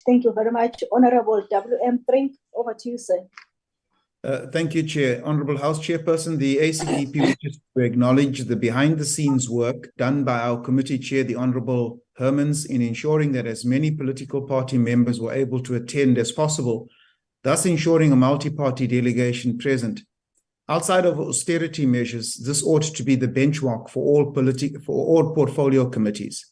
Thank you very much. Honorable W.M. Thring, over to you, sir. Thank you, Chair. Honorable House Chairperson, the ACDP wishes to acknowledge the behind-the-scenes work done by our committee chair, the Honorable Hermans, in ensuring that as many political party members were able to attend as possible, thus ensuring a multi-party delegation present. Outside of austerity measures, this ought to be the benchmark for all portfolio committees.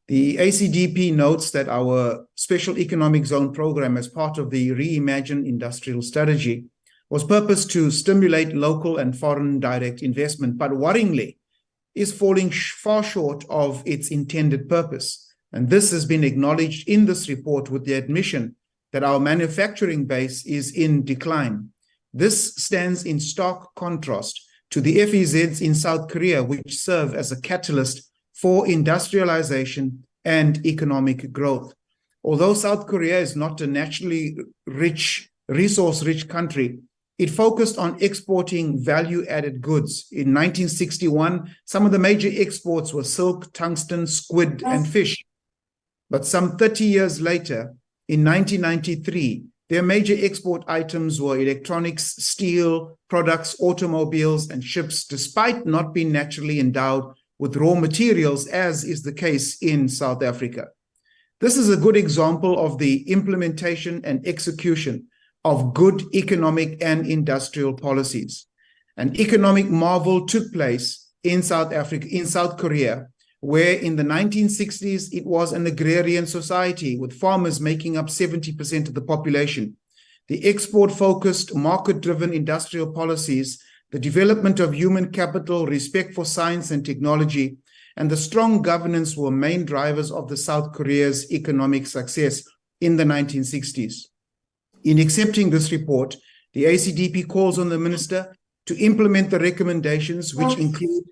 The ACDP notes that our Special Economic Zone program, as part of the Reimagine Industrial Strategy, was purposed to stimulate local and foreign direct investment, but worryingly is falling far short of its intended purpose. And this has been acknowledged in this report with the admission that our manufacturing base is in decline. This stands in stark contrast to the FEZs in South Korea, which serve as a catalyst for industrialization and economic growth. Although South Korea is not a naturally resource-rich country, it focused on exporting value-added goods. In 1961, some of the major exports were silk, tungsten, squid, and fish. But some 30 years later, in 1993, their major export items were electronics, steel, products, automobiles, and ships, despite not being naturally endowed with raw materials, as is the case in South Africa. This is a good example of the implementation and execution of good economic and industrial policies. An economic marvel took place in South Korea, where in the 1960s, it was an agrarian society with farmers making up 70% of the population. The export-focused, market-driven industrial policies, the development of human capital, respect for science and technology, and the strong governance were main drivers of the South Korea's economic success in the 1960s. In accepting this report, the ACDP calls on the Minister to implement the recommendations, which include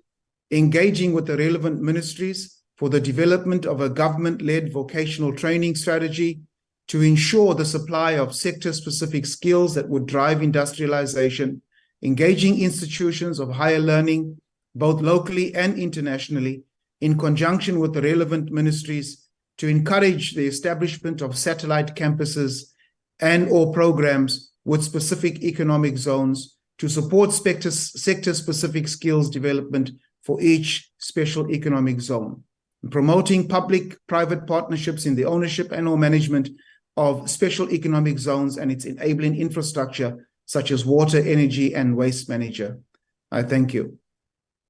engaging with the relevant ministries for the development of a government-led vocational training strategy to ensure the supply of sector-specific skills that would drive industrialization, engaging institutions of higher learning, both locally and internationally, in conjunction with the relevant ministries to encourage the establishment of satellite campuses and/or programs with specific economic zones to support sector-specific skills development for each special economic zone, promoting public-private partnerships in the ownership and/or management of special economic zones and its enabling infrastructure, such as water, energy, and waste manager. I thank you.